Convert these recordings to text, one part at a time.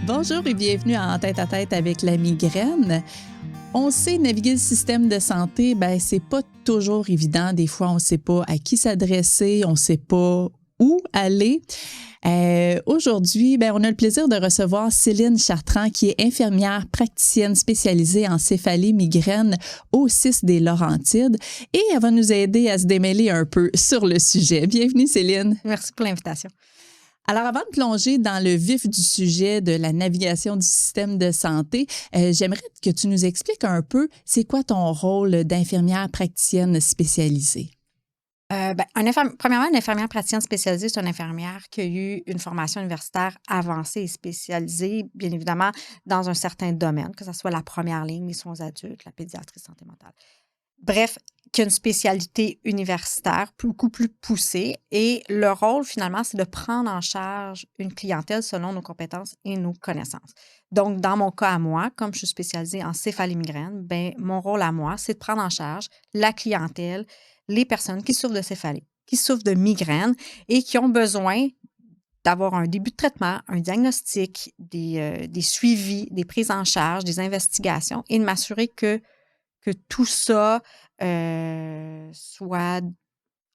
Bonjour et bienvenue à En tête-à-tête avec la migraine. On sait naviguer le système de santé, c'est pas toujours évident. Des fois, on ne sait pas à qui s'adresser, on ne sait pas où aller. Aujourd'hui, on a le plaisir de recevoir Céline Chartrand, qui est infirmière praticienne spécialisée en céphalie migraine au CIS des Laurentides, et elle va nous aider à se démêler un peu sur le sujet. Bienvenue, Céline. Merci pour l'invitation. Alors, avant de plonger dans le vif du sujet de la navigation du système de santé, j'aimerais que tu nous expliques un peu, c'est quoi ton rôle d'infirmière praticienne spécialisée? Premièrement, une infirmière praticienne spécialisée, c'est une infirmière qui a eu une formation universitaire avancée et spécialisée, bien évidemment, dans un certain domaine, que ce soit la première ligne, les soins aux adultes, la pédiatrie, santé mentale. Bref, qui a une spécialité universitaire beaucoup plus poussée. Et le rôle, finalement, c'est de prendre en charge une clientèle selon nos compétences et nos connaissances. Donc, dans mon cas à moi, comme je suis spécialisée en céphalie migraine, mon rôle à moi, c'est de prendre en charge la clientèle, les personnes qui souffrent de céphalie, qui souffrent de migraine et qui ont besoin d'avoir un début de traitement, un diagnostic, des suivis, des prises en charge, des investigations et de m'assurer que tout ça soit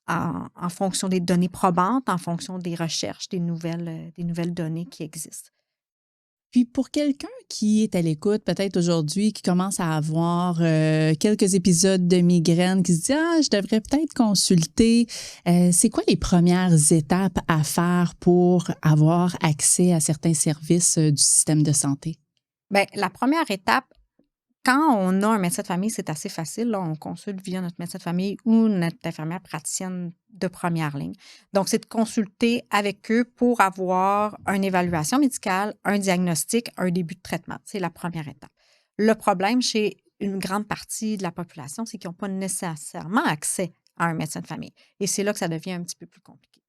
en fonction des données probantes, en fonction des recherches, des nouvelles données qui existent. Puis pour quelqu'un qui est à l'écoute, peut-être aujourd'hui, qui commence à avoir quelques épisodes de migraine, qui se dit « Ah, je devrais peut-être consulter », c'est quoi les premières étapes à faire pour avoir accès à certains services du système de santé? La première étape, quand on a un médecin de famille, c'est assez facile. Là, on consulte via notre médecin de famille ou notre infirmière praticienne de première ligne. Donc, c'est de consulter avec eux pour avoir une évaluation médicale, un diagnostic, un début de traitement. C'est la première étape. Le problème chez une grande partie de la population, c'est qu'ils n'ont pas nécessairement accès à un médecin de famille. Et c'est là que ça devient un petit peu plus compliqué.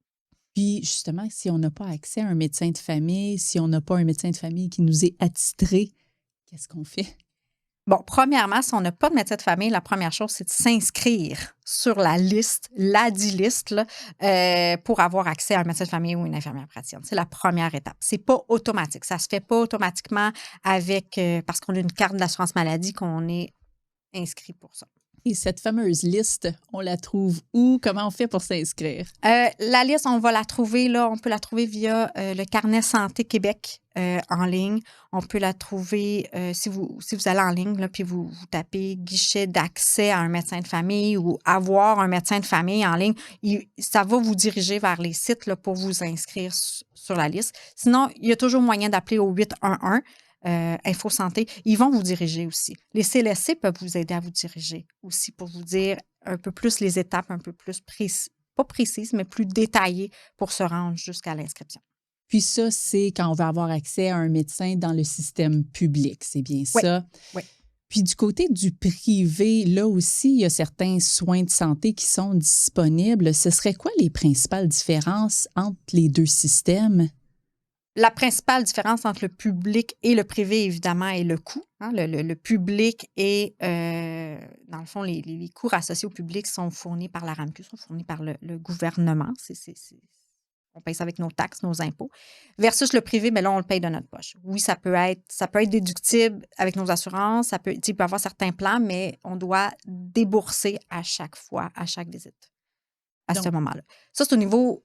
Puis justement, si on n'a pas accès à un médecin de famille, si on n'a pas un médecin de famille qui nous est attitré, qu'est-ce qu'on fait? Bon, premièrement, si on n'a pas de médecin de famille, la première chose, c'est de s'inscrire sur la liste, liste, pour avoir accès à un médecin de famille ou une infirmière praticienne. C'est la première étape. C'est pas automatique. Ça se fait pas automatiquement avec parce qu'on a une carte d'assurance maladie qu'on est inscrit pour ça. Et cette fameuse liste, on la trouve où? Comment on fait pour s'inscrire? La liste, on va la trouver, là, on peut la trouver via le Carnet Santé Québec en ligne. On peut la trouver si vous allez en ligne, là, puis vous tapez guichet d'accès à un médecin de famille ou avoir un médecin de famille en ligne. Ça va vous diriger vers les sites là, pour vous inscrire sur la liste. Sinon, il y a toujours moyen d'appeler au 811. Info Santé, ils vont vous diriger aussi. Les CLSC peuvent vous aider à vous diriger aussi pour vous dire un peu plus les étapes, un peu plus pas précises, mais plus détaillées pour se rendre jusqu'à l'inscription. Puis ça, c'est quand on veut avoir accès à un médecin dans le système public, c'est bien ça? Oui. Puis du côté du privé, là aussi, il y a certains soins de santé qui sont disponibles. Ce serait quoi les principales différences entre les deux systèmes? La principale différence entre le public et le privé, évidemment, est le coût. Hein. Le public est, dans le fond, les coûts associés au public sont fournis par la RAMQ, sont fournis par le gouvernement. On paye ça avec nos taxes, nos impôts. Versus le privé, mais là, on le paye de notre poche. Oui, ça peut être déductible avec nos assurances. Il peut y avoir certains plans, mais on doit débourser à chaque fois, à chaque visite. Ce moment-là. Ça, c'est au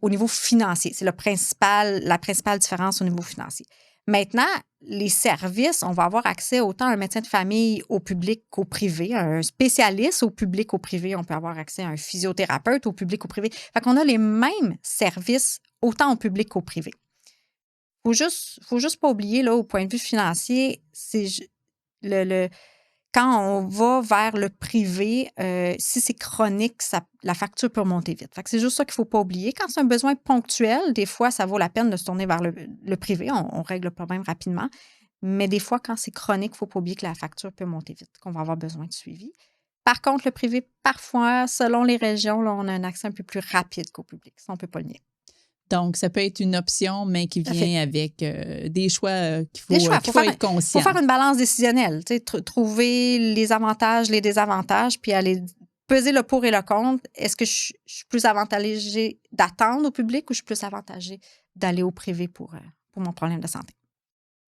niveau financier. C'est la principale différence au niveau financier. Maintenant, les services, on va avoir accès autant à un médecin de famille au public qu'au privé, à un spécialiste au public, au privé. On peut avoir accès à un physiothérapeute au public, au privé. Fait qu'on a les mêmes services autant au public qu'au privé. Faut juste pas oublier, là, au point de vue financier, c'est quand on va vers le privé, si c'est chronique, la facture peut remonter vite. Fait que c'est juste ça qu'il ne faut pas oublier. Quand c'est un besoin ponctuel, des fois, ça vaut la peine de se tourner vers le privé. On règle le problème rapidement. Mais des fois, quand c'est chronique, il ne faut pas oublier que la facture peut monter vite, qu'on va avoir besoin de suivi. Par contre, le privé, parfois, selon les régions, là, on a un accès un peu plus rapide qu'au public. Ça, on ne peut pas le nier. Donc, ça peut être une option, mais qui vient avec des choix qu'il faut être conscient. Il faut faire une balance décisionnelle, trouver les avantages, les désavantages, puis aller peser le pour et le contre. Est-ce que je suis plus avantagée d'attendre au public ou je suis plus avantagée d'aller au privé pour mon problème de santé?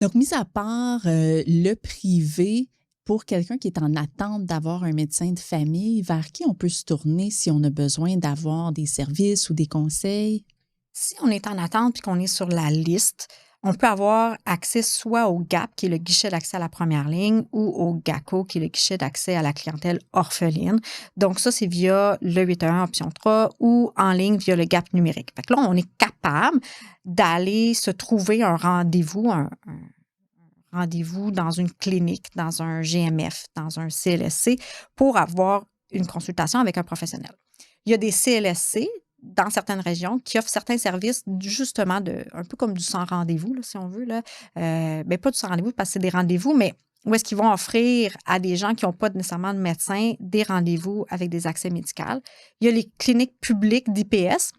Donc, mis à part le privé, pour quelqu'un qui est en attente d'avoir un médecin de famille, vers qui on peut se tourner si on a besoin d'avoir des services ou des conseils? Si on est en attente et qu'on est sur la liste, on peut avoir accès soit au GAP, qui est le guichet d'accès à la première ligne, ou au GACO, qui est le guichet d'accès à la clientèle orpheline. Donc, ça, c'est via le 811 option 3 ou en ligne via le GAP numérique. Fait que là, on est capable d'aller se trouver un rendez-vous, un rendez-vous dans une clinique, dans un GMF, dans un CLSC, pour avoir une consultation avec un professionnel. Il y a des CLSC dans certaines régions qui offrent certains services justement un peu comme du sans rendez-vous, là, si on veut. Là. Pas du sans rendez-vous parce que c'est des rendez-vous, mais où est-ce qu'ils vont offrir à des gens qui n'ont pas nécessairement de médecin des rendez-vous avec des accès médicaux. Il y a les cliniques publiques d'IPS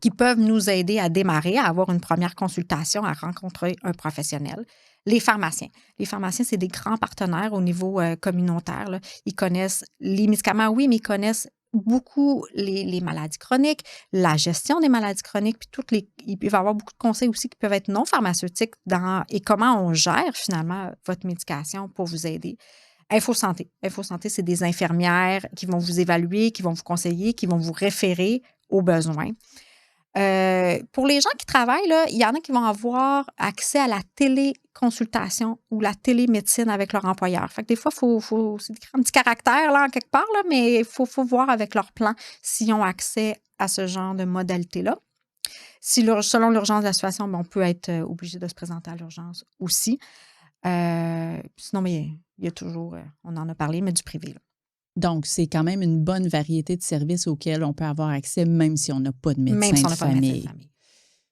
qui peuvent nous aider à démarrer, à avoir une première consultation, à rencontrer un professionnel. Les pharmaciens. Les pharmaciens, c'est des grands partenaires au niveau communautaire. Là. Ils connaissent les médicaments, oui, mais ils connaissent beaucoup les maladies chroniques, la gestion des maladies chroniques, puis ils peuvent avoir beaucoup de conseils aussi qui peuvent être non pharmaceutiques et comment on gère finalement votre médication pour vous aider. InfoSanté. InfoSanté, c'est des infirmières qui vont vous évaluer, qui vont vous conseiller, qui vont vous référer aux besoins. Pour les gens qui travaillent, là, il y en a qui vont avoir accès à la téléconsultation ou la télémédecine avec leur employeur. Fait que des fois, c'est un petit caractère là, en quelque part, là, mais il faut voir avec leur plan s'ils ont accès à ce genre de modalité-là. Selon l'urgence de la situation, on peut être obligé de se présenter à l'urgence aussi. Sinon, mais il y a toujours, on en a parlé, mais du privé. Là. Donc, c'est quand même une bonne variété de services auxquels on peut avoir accès, même si on n'a pas de médecin de famille.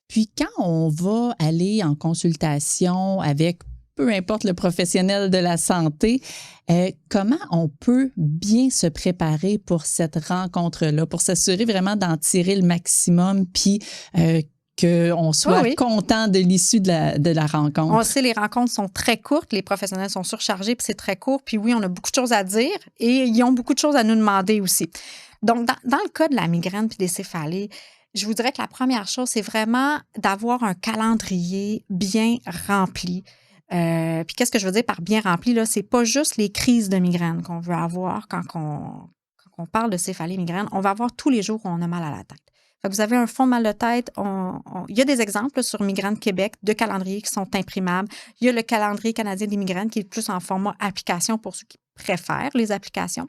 Puis, quand on va aller en consultation avec peu importe le professionnel de la santé, comment on peut bien se préparer pour cette rencontre-là, pour s'assurer vraiment d'en tirer le maximum, puis qu'on soit content de l'issue de la rencontre. On sait, les rencontres sont très courtes, les professionnels sont surchargés, puis c'est très court. Puis oui, on a beaucoup de choses à dire et ils ont beaucoup de choses à nous demander aussi. Donc, dans le cas de la migraine puis des céphalées, je vous dirais que la première chose, c'est vraiment d'avoir un calendrier bien rempli. Puis qu'est-ce que je veux dire par bien rempli? Là, c'est pas juste les crises de migraine qu'on veut avoir quand on parle de céphalée migraine. On va avoir tous les jours où on a mal à la tête. Fait que vous avez un fond de mal de tête. Il y a des exemples sur Migraine Québec de calendriers qui sont imprimables. Il y a le calendrier canadien des migraines qui est plus en format application pour ceux qui préfèrent les applications.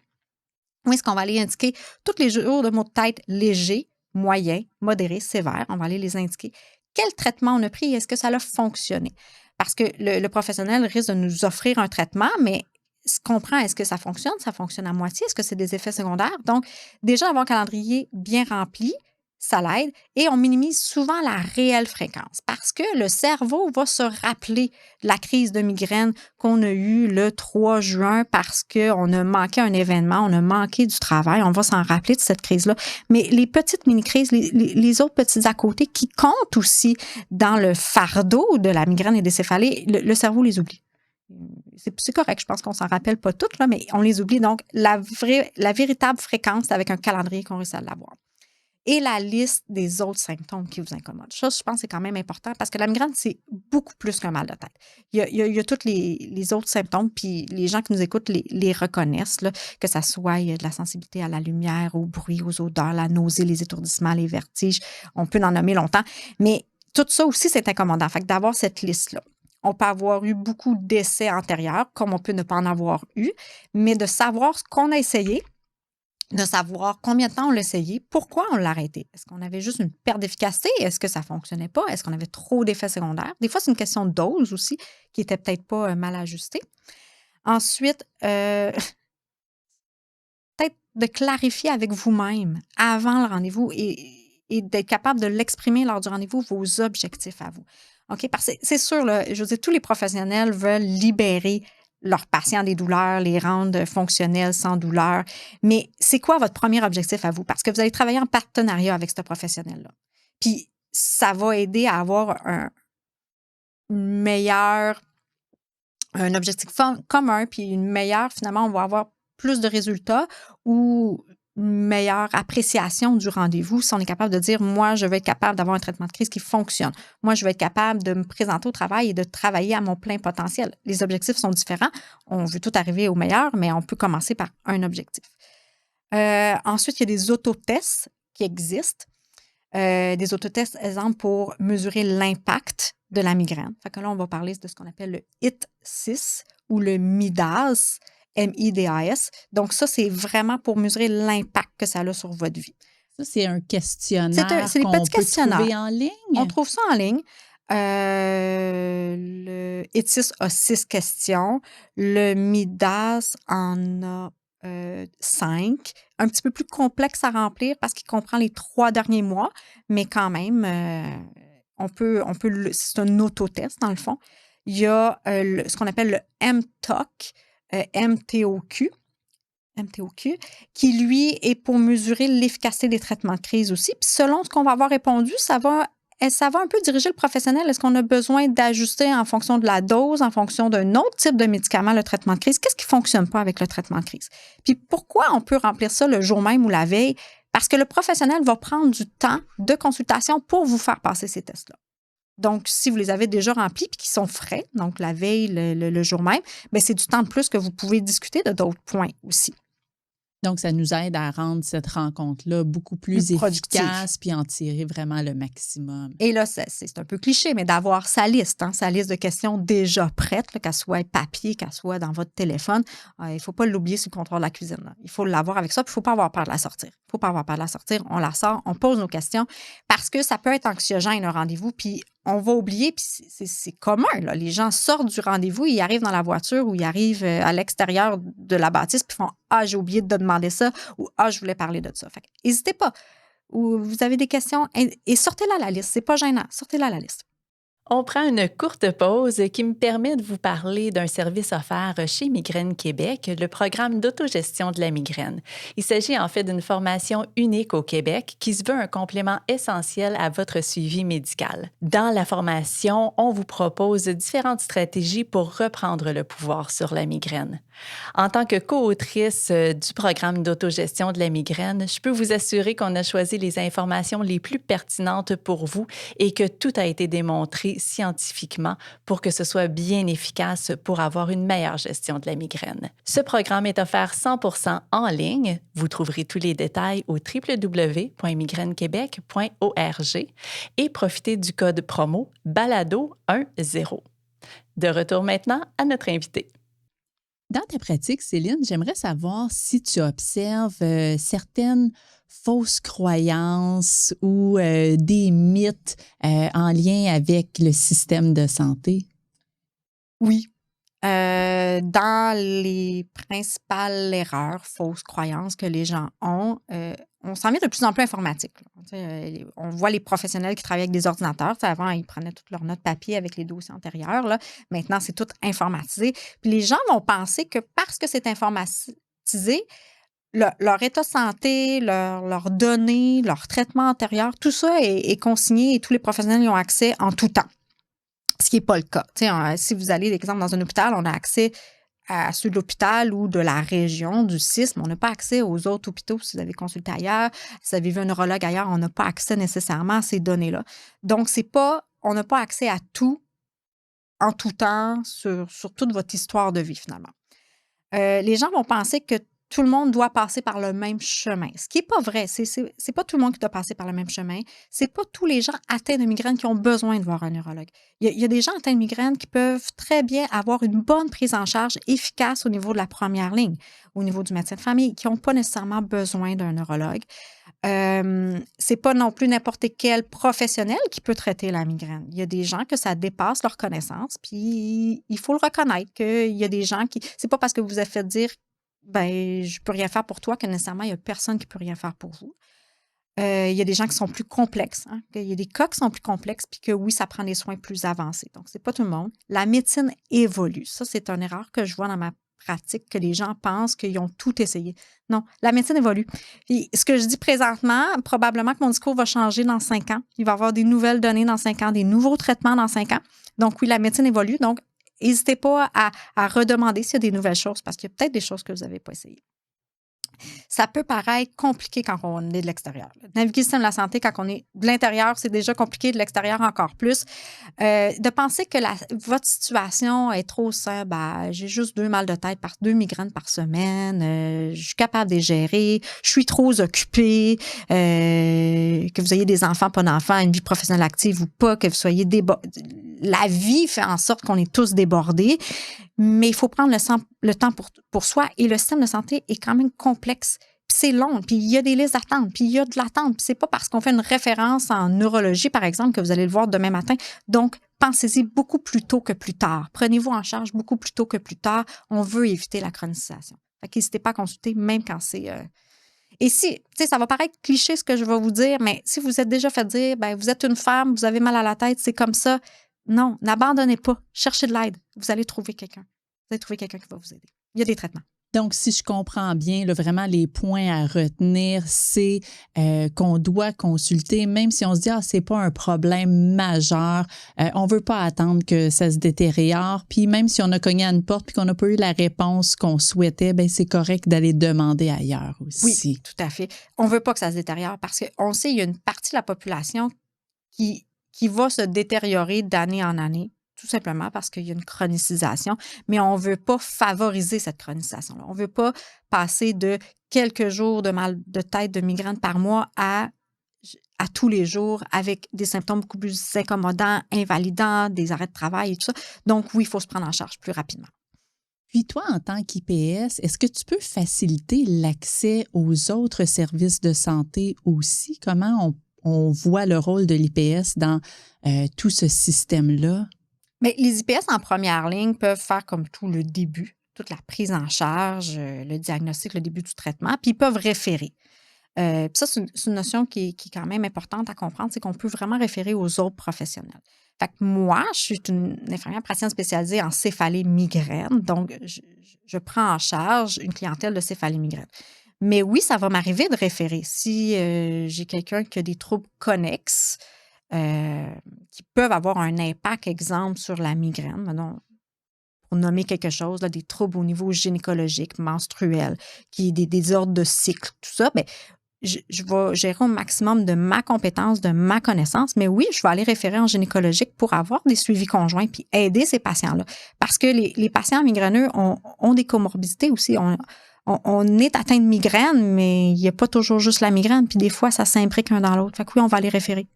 Où est-ce qu'on va aller indiquer tous les jours de maux de tête légers, moyens, modérés, sévères. On va aller les indiquer. Quel traitement on a pris et est-ce que ça a fonctionné? Parce que le professionnel risque de nous offrir un traitement, mais se comprend, est-ce que ça fonctionne à moitié, est-ce que c'est des effets secondaires? Donc, déjà avoir un calendrier bien rempli, ça l'aide et on minimise souvent la réelle fréquence parce que le cerveau va se rappeler de la crise de migraine qu'on a eue le 3 juin parce qu'on a manqué un événement, on a manqué du travail, on va s'en rappeler de cette crise-là. Mais les petites mini-crises, les autres petites à côté qui comptent aussi dans le fardeau de la migraine et des céphalées, le cerveau les oublie. C'est correct, je pense qu'on s'en rappelle pas toutes, là, mais on les oublie. Donc, la véritable fréquence, c'est avec un calendrier qu'on réussit à l'avoir. Et la liste des autres symptômes qui vous incommodent. Ça, je pense que c'est quand même important parce que la migraine, c'est beaucoup plus qu'un mal de tête. Il y a tous les autres symptômes, puis les gens qui nous écoutent les reconnaissent, là, que ça soit de la sensibilité à la lumière, au bruit, aux odeurs, la nausée, les étourdissements, les vertiges. On peut en nommer longtemps. Mais tout ça aussi, c'est incommodant. Fait que d'avoir cette liste-là. On peut avoir eu beaucoup d'essais antérieurs, comme on peut ne pas en avoir eu, mais de savoir ce qu'on a essayé, de savoir combien de temps on l'a essayé, pourquoi on l'a arrêté. Est-ce qu'on avait juste une perte d'efficacité? Est-ce que ça ne fonctionnait pas? Est-ce qu'on avait trop d'effets secondaires? Des fois, c'est une question de dose aussi, qui n'était peut-être pas mal ajustée. Ensuite, peut-être de clarifier avec vous-même avant le rendez-vous et d'être capable de l'exprimer lors du rendez-vous, vos objectifs à vous. OK? Parce que c'est sûr, là, je veux dire, tous les professionnels veulent libérer leurs patients des douleurs, les rendre fonctionnels sans douleur. Mais c'est quoi votre premier objectif à vous? Parce que vous allez travailler en partenariat avec ce professionnel-là. Puis, ça va aider à avoir un objectif commun, puis finalement, on va avoir plus de résultats ou meilleure appréciation du rendez-vous si on est capable de dire, moi, je vais être capable d'avoir un traitement de crise qui fonctionne. Moi, je vais être capable de me présenter au travail et de travailler à mon plein potentiel. Les objectifs sont différents. On veut tout arriver au meilleur, mais on peut commencer par un objectif. Ensuite, il y a des autotests qui existent. Des autotests, exemple, pour mesurer l'impact de la migraine. Fait que là, on va parler de ce qu'on appelle le HIT-6 ou le MIDAS, M-I-D-A-S. Donc, ça, c'est vraiment pour mesurer l'impact que ça a sur votre vie. Ça, c'est un questionnaire c'est des qu'on petits peut questionnaires. trouver en ligne? On trouve ça en ligne. Le HIT-6 a 6 questions. Le MIDAS en a 5. Un petit peu plus complexe à remplir parce qu'il comprend les 3 derniers mois, mais quand même, c'est un autotest dans le fond. Il y a ce qu'on appelle le MTOQ, MTOQ, qui, lui, est pour mesurer l'efficacité des traitements de crise aussi. Puis selon ce qu'on va avoir répondu, ça va un peu diriger le professionnel. Est-ce qu'on a besoin d'ajuster en fonction de la dose, en fonction d'un autre type de médicament, le traitement de crise? Qu'est-ce qui ne fonctionne pas avec le traitement de crise? Puis pourquoi on peut remplir ça le jour même ou la veille? Parce que le professionnel va prendre du temps de consultation pour vous faire passer ces tests-là. Donc, si vous les avez déjà remplis et qu'ils sont frais, donc la veille, le jour même, bien, c'est du temps de plus que vous pouvez discuter de d'autres points aussi. Donc, ça nous aide à rendre cette rencontre-là beaucoup plus efficace puis en tirer vraiment le maximum. Et là, c'est un peu cliché, mais d'avoir sa liste de questions déjà prêtes, qu'elle soit papier, qu'elle soit dans votre téléphone. Il ne faut pas l'oublier sur le comptoir de la cuisine. Là. Il faut l'avoir avec ça, puis il ne faut pas avoir peur de la sortir. Il ne faut pas avoir peur de la sortir. On la sort, on pose nos questions parce que ça peut être anxiogène, un rendez-vous, puis on va oublier, puis c'est commun. Là. Les gens sortent du rendez-vous, ils arrivent dans la voiture ou ils arrivent à l'extérieur de la bâtisse, puis font « Ah, j'ai oublié de demander ça » ou « Ah, je voulais parler de ça ». N'hésitez pas. Ou vous avez des questions et sortez-la à la liste. C'est pas gênant. Sortez-la à la liste. On prend une courte pause qui me permet de vous parler d'un service offert chez Migraine Québec, le programme d'autogestion de la migraine. Il s'agit en fait d'une formation unique au Québec qui se veut un complément essentiel à votre suivi médical. Dans la formation, on vous propose différentes stratégies pour reprendre le pouvoir sur la migraine. En tant que co-autrice du programme d'autogestion de la migraine, je peux vous assurer qu'on a choisi les informations les plus pertinentes pour vous et que tout a été démontré scientifiquement pour que ce soit bien efficace pour avoir une meilleure gestion de la migraine. Ce programme est offert 100% en ligne. Vous trouverez tous les détails au www.migrainequebec.org et profitez du code promo BALADO10. De retour maintenant à notre invité. Dans ta pratique, Céline, j'aimerais savoir si tu observes certaines fausses croyances ou des mythes en lien avec le système de santé. Oui. Dans les principales erreurs, fausses croyances que les gens ont, on s'en vient de plus en plus informatique. On voit les professionnels qui travaillent avec des ordinateurs. Avant, ils prenaient toutes leurs notes papier avec les dossiers antérieurs. Là. Maintenant, c'est tout informatisé. Puis les gens vont penser que parce que c'est informatisé, leur état de santé, leurs données, leur traitement antérieur, tout ça est consigné et tous les professionnels y ont accès en tout temps. Ce qui n'est pas le cas. Si vous allez, exemple, dans un hôpital, on a accès à ceux de l'hôpital ou de la région, du CIS, mais on n'a pas accès aux autres hôpitaux. Si vous avez consulté ailleurs, si vous avez vu un neurologue ailleurs, on n'a pas accès nécessairement à ces données-là. Donc, on n'a pas accès à tout, en tout temps, sur toute votre histoire de vie, finalement. Les gens vont penser que tout le monde doit passer par le même chemin. Ce qui n'est pas vrai. C'est pas tout le monde qui doit passer par le même chemin. C'est pas tous les gens atteints de migraine qui ont besoin de voir un neurologue. Il y a des gens atteints de migraine qui peuvent très bien avoir une bonne prise en charge efficace au niveau de la première ligne, au niveau du médecin de famille, qui n'ont pas nécessairement besoin d'un neurologue. C'est pas non plus n'importe quel professionnel qui peut traiter la migraine. Il y a des gens que ça dépasse leur connaissance, puis il faut le reconnaître qu'il y a des gens qui... C'est pas parce que vous vous êtes fait dire ben, je peux rien faire pour toi que nécessairement, il n'y a personne qui peut rien faire pour vous. Il y a des gens qui sont plus complexes. Hein? Il y a des cas qui sont plus complexes, puis que oui, ça prend des soins plus avancés. Donc, c'est pas tout le monde. La médecine évolue. Ça, c'est une erreur que je vois dans ma pratique, que les gens pensent qu'ils ont tout essayé. Non, la médecine évolue. Puis, ce que je dis présentement, probablement que mon discours va changer dans 5 ans. Il va y avoir des nouvelles données dans 5 ans, des nouveaux traitements dans 5 ans. Donc, oui, la médecine évolue. Donc, n'hésitez pas à redemander s'il y a des nouvelles choses, parce qu'il y a peut-être des choses que vous n'avez pas essayées. Ça peut paraître compliqué quand on est de l'extérieur. Naviguer le système de la santé, quand on est de l'intérieur, c'est déjà compliqué, de l'extérieur encore plus. De penser que votre situation est trop simple, j'ai juste 2 mal de tête, 2 migraines par semaine, je suis capable de les gérer, je suis trop occupée, que vous ayez des enfants, pas d'enfants, une vie professionnelle active ou pas, que vous soyez la vie fait en sorte qu'on est tous débordés, mais il faut prendre le temps pour soi et le système de santé est quand même complexe. Puis c'est long, puis il y a des listes d'attente, puis il y a de l'attente. Puis c'est pas parce qu'on fait une référence en neurologie, par exemple, que vous allez le voir demain matin. Donc, pensez-y beaucoup plus tôt que plus tard. Prenez-vous en charge beaucoup plus tôt que plus tard. On veut éviter la chronicisation. Fait qu'hésitez pas à consulter, même quand c'est... Et si, tu sais, ça va paraître cliché ce que je vais vous dire, mais si vous êtes déjà fait dire, vous êtes une femme, vous avez mal à la tête, c'est comme ça. Non, n'abandonnez pas. Cherchez de l'aide. Vous allez trouver quelqu'un. Vous allez trouver quelqu'un qui va vous aider. Il y a des traitements. Donc, si je comprends bien, là, vraiment, les points à retenir, c'est qu'on doit consulter, même si on se dit, c'est pas un problème majeur, on veut pas attendre que ça se détériore, puis même si on a cogné à une porte puis qu'on n'a pas eu la réponse qu'on souhaitait, c'est correct d'aller demander ailleurs aussi. Oui, tout à fait. On veut pas que ça se détériore parce qu'on sait, il y a une partie de la population qui va se détériorer d'année en année, tout simplement parce qu'il y a une chronicisation, mais on ne veut pas favoriser cette chronicisation-là. On ne veut pas passer de quelques jours de mal de tête, de migraine par mois à tous les jours avec des symptômes beaucoup plus incommodants, invalidants, des arrêts de travail et tout ça. Donc oui, il faut se prendre en charge plus rapidement. Puis toi, en tant qu'IPS, est-ce que tu peux faciliter l'accès aux autres services de santé aussi? Comment on voit le rôle de l'IPS dans tout ce système-là? Mais les IPS en première ligne peuvent faire comme tout le début, toute la prise en charge, le diagnostic, le début du traitement, puis ils peuvent référer. Puis ça, c'est une notion qui est quand même importante à comprendre, c'est qu'on peut vraiment référer aux autres professionnels. Fait que moi, je suis une infirmière praticienne spécialisée en céphalée-migraine, donc je prends en charge une clientèle de céphalée-migraine. Mais oui, ça va m'arriver de référer. Si j'ai quelqu'un qui a des troubles connexes, qui peuvent avoir un impact, exemple, sur la migraine, maintenant, pour nommer quelque chose, là, des troubles au niveau gynécologique, menstruel, qui des désordres de cycle, tout ça, je vais gérer au maximum de ma compétence, de ma connaissance, mais oui, je vais aller référer en gynécologique pour avoir des suivis conjoints puis aider ces patients-là. Parce que les patients migraineux ont des comorbidités aussi. On est atteint de migraine, mais il n'y a pas toujours juste la migraine, puis des fois, ça s'imbrique un dans l'autre. Fait que oui, on va les référer.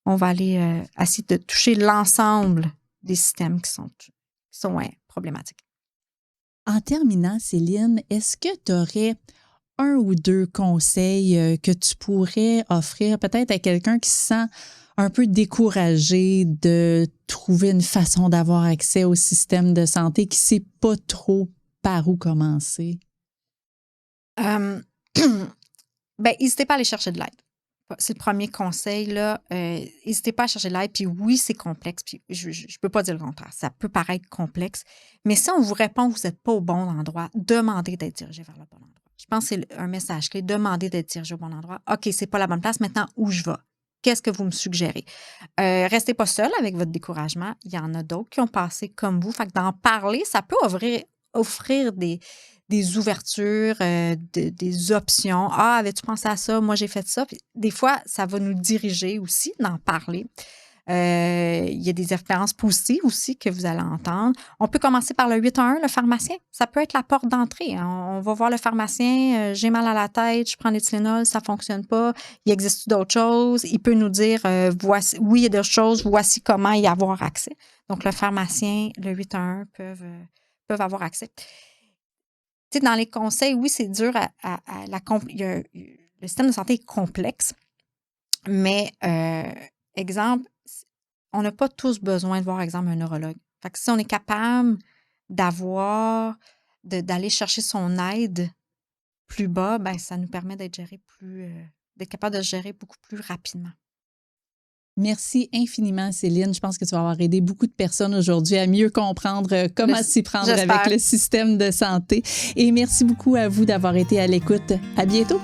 On va aller essayer de toucher l'ensemble des systèmes qui sont problématiques. En terminant, Céline, est-ce que tu aurais 1 ou 2 conseils que tu pourrais offrir peut-être à quelqu'un qui se sent un peu découragé de trouver une façon d'avoir accès au système de santé, qui ne sait pas trop par où commencer? N'hésitez pas à aller chercher de l'aide. C'est le premier conseil, là. N'hésitez pas à chercher de l'aide. Puis oui, c'est complexe. Puis je ne peux pas dire le contraire. Ça peut paraître complexe. Mais si on vous répond que vous n'êtes pas au bon endroit, demandez d'être dirigé vers le bon endroit. Je pense que c'est un message clé. Demandez d'être dirigé au bon endroit. OK, c'est pas la bonne place. Maintenant, où je vais? Qu'est-ce que vous me suggérez? Restez pas seul avec votre découragement. Il y en a d'autres qui ont passé comme vous. Fait que d'en parler, ça peut offrir des ouvertures, des options. Ah, avais-tu pensé à ça? Moi, j'ai fait ça. Puis, des fois, ça va nous diriger aussi d'en parler. Il y a des expériences positives aussi que vous allez entendre. On peut commencer par le 811, le pharmacien. Ça peut être la porte d'entrée. On va voir le pharmacien, j'ai mal à la tête, je prends des Tylenol, ça ne fonctionne pas. Il existe d'autres choses? Il peut nous dire, voici, oui, il y a d'autres choses, voici comment y avoir accès. Donc, le pharmacien, le 811 peuvent avoir accès. Tu sais, dans les conseils, oui, c'est dur le système de santé est complexe, mais exemple, on n'a pas tous besoin de voir, exemple, un neurologue. Fait que si on est capable d'aller chercher son aide plus bas, ça nous permet d'être capable de se gérer beaucoup plus rapidement. Merci infiniment, Céline. Je pense que tu vas avoir aidé beaucoup de personnes aujourd'hui à mieux comprendre comment s'y prendre avec le système de santé. Et merci beaucoup à vous d'avoir été à l'écoute. À bientôt.